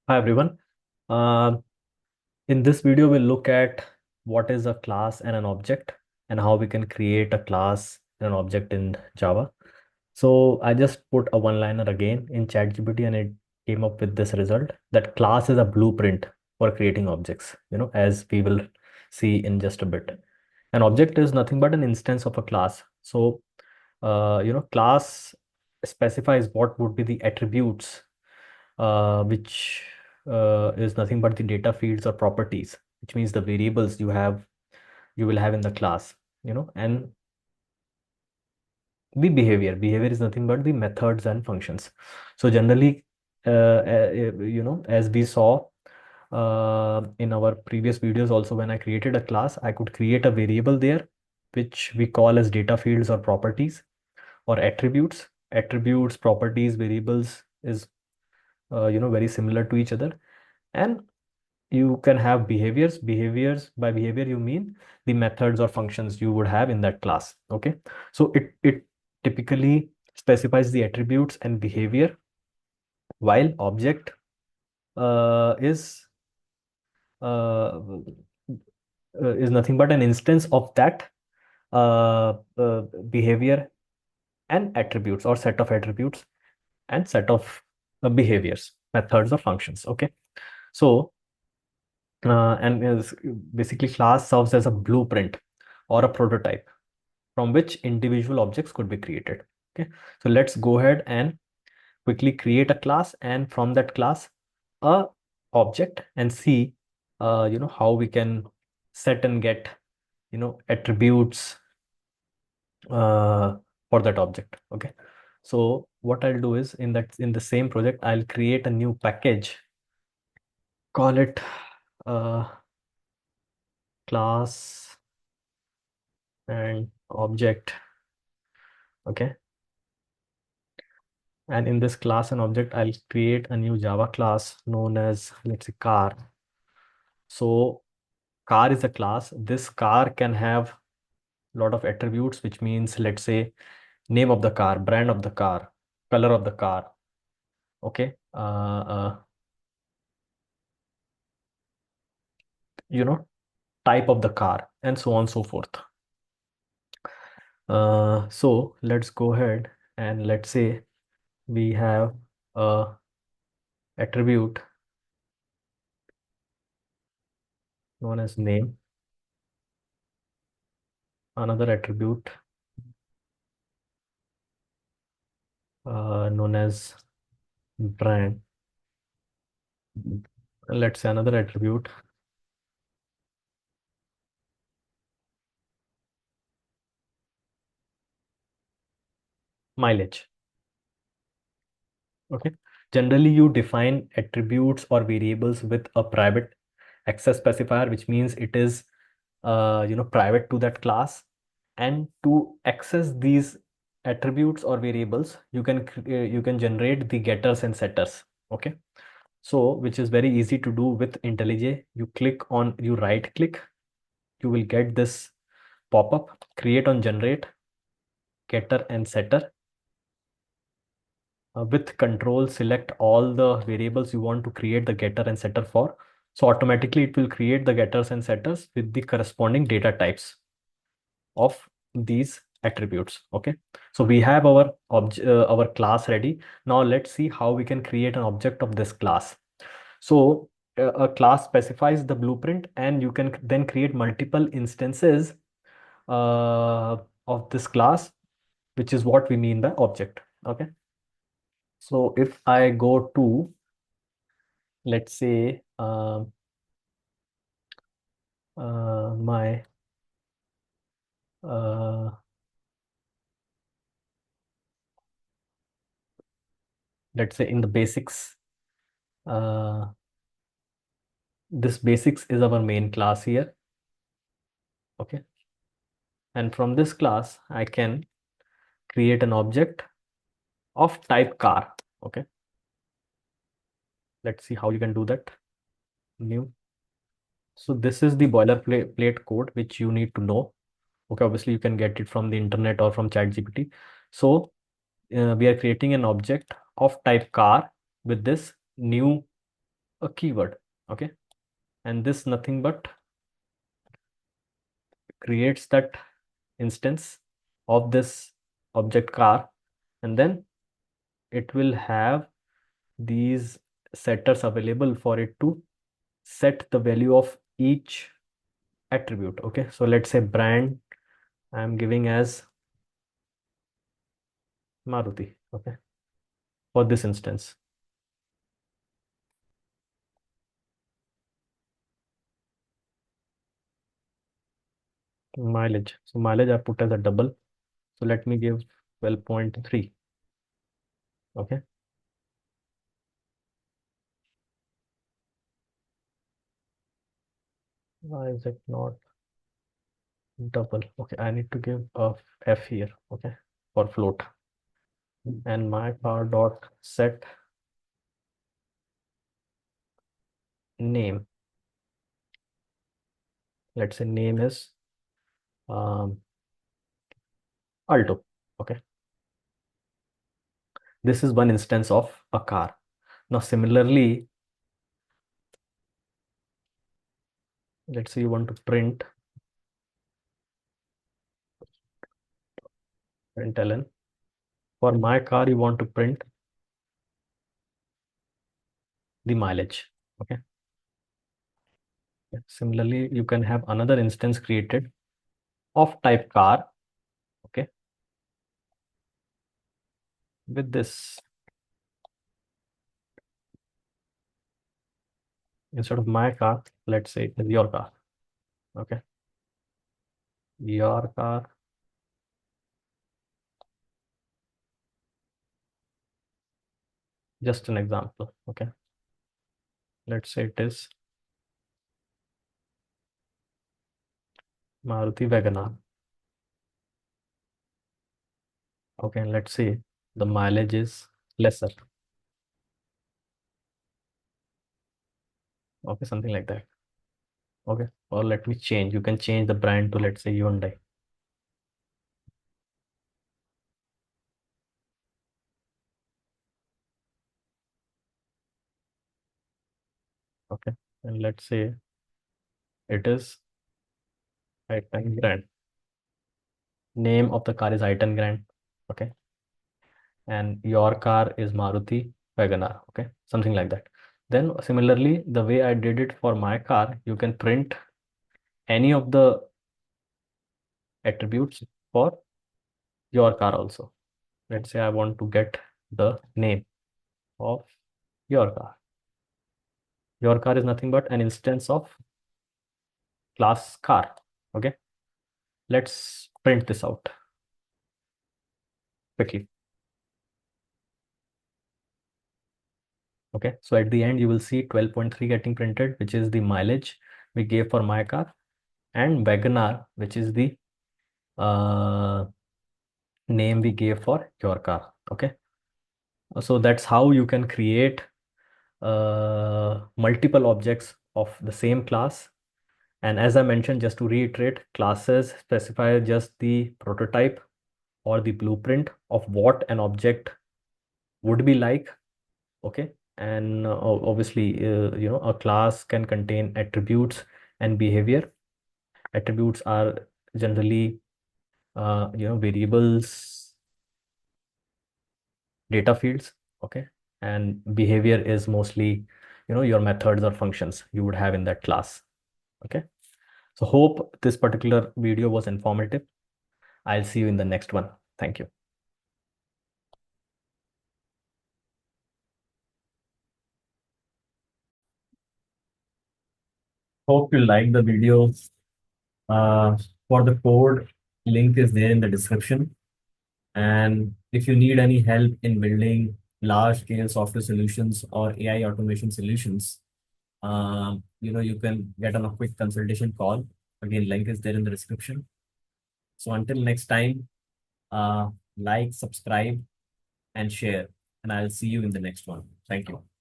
Hi everyone. Uh, in this video, we'll look at what is a class and an object and how we can create a class and an object in Java. So I just put a one-liner again in ChatGPT and it came up with this result that class is a blueprint for creating objects, as we will see in just a bit. An object is nothing but an instance of a class. So, class specifies what would be the attributes which is nothing but the data fields or properties, which means the variables you will have in the class, and the behavior is nothing but the methods and functions. So generally, as we saw in our previous videos also, when I created a class, I could create a variable there which we call as data fields or properties or attributes, properties, variables is very similar to each other. And you can have behaviors. By behavior you mean the methods or functions you would have in that class. Okay, so it typically specifies the attributes and behavior, while object uh, is nothing but an instance of that uh, uh, behavior and attributes, or set of attributes and set of behaviors, methods or functions. Okay, so and is basically class serves as a blueprint or a prototype from which individual objects could be created. Okay, so let's go ahead and quickly create a class, and from that class a object, and see how we can set and get attributes uh, for that object. Okay, so what I'll do is in the same project I'll create a new package, call it uh, class and object. Okay, and in this class and object I'll create a new Java class known as, let's say, car. So car is a class. This car can have a lot of attributes, which means, let's say, name of the car, brand of the car, color of the car. Okay, type of the car, and so on and so forth. So let's go ahead and let's say we have a attribute known as name, another attribute known as brand, let's say another attribute mileage. Okay, generally you define attributes or variables with a private access specifier, which means it is private to that class. And to access these attributes or variables, you can generate the getters and setters. Okay, so which is very easy to do with IntelliJ. You right click, you will get this pop-up, create on generate getter and setter. With control, select all the variables you want to create the getter and setter for. So automatically it will create the getters and setters with the corresponding data types of these attributes. Okay, so we have our class ready. Now let's see how we can create an object of this class. So a class specifies the blueprint, and you can then create multiple instances of this class, which is what we mean by object. Okay, so if I go to, let's say, my uh, let's say in the basics, uh, this basics is our main class here. Okay, and from this class I can create an object of type car. Okay, let's see how you can do that. New. So this is the boilerplate code which you need to know. Okay, obviously you can get it from the internet or from ChatGPT. So we are creating an object of type car with this new a keyword. Okay, and this nothing but creates that instance of this object car, and then it will have these setters available for it to set the value of each attribute. Okay, so let's say brand I'm giving as Maruti. Okay, for this instance. Mileage, so mileage I put as a double, so let me give 12.3. Okay, why is it not double? Okay, I need to give a f here. Okay, for float, and my car dot set name, let's say name is um, Alto. Okay, this is one instance of a car. Now similarly, let's say you want to print ln. For my car you want to print the mileage. Okay, similarly you can have another instance created of type car. Okay, with this, instead of my car, let's say it is your car. Okay, your car, just an example. Okay, let's say it is Maruti Wagoner. Okay, and let's say the mileage is lesser. Okay, something like that. Okay, or let me change, you can change the brand to, let's say, Hyundai. Okay, and let's say it is i10 Grand. Name of the car is i10 Grand. Okay, and your car is Maruti Wagoner. Okay, something like that. Then similarly, the way I did it for my car, you can print any of the attributes for your car also. Let's say I want to get the name of your car. Your car is nothing but an instance of class car. Okay, let's print this out quickly. Okay, so at the end you will see 12.3 getting printed, which is the mileage we gave for my car, and Wagoner, which is the uh, name we gave for your car. Okay, so that's how you can create multiple objects of the same class. And as I mentioned, just to reiterate, classes specify just the prototype or the blueprint of what an object would be like. Okay, and obviously, a class can contain attributes and behavior. Attributes are generally, variables, data fields. Okay, and behavior is mostly, your methods or functions you would have in that class. Okay, so hope this particular video was informative. I'll see you in the next one. Thank you. Hope you like the video. Uh, for the code, link is there in the description. And if you need any help in building large scale software solutions or AI automation solutions, you can get on a quick consultation call. Again, link is there in the description. So until next time, like, subscribe, and share. And I'll see you in the next one. Thank you.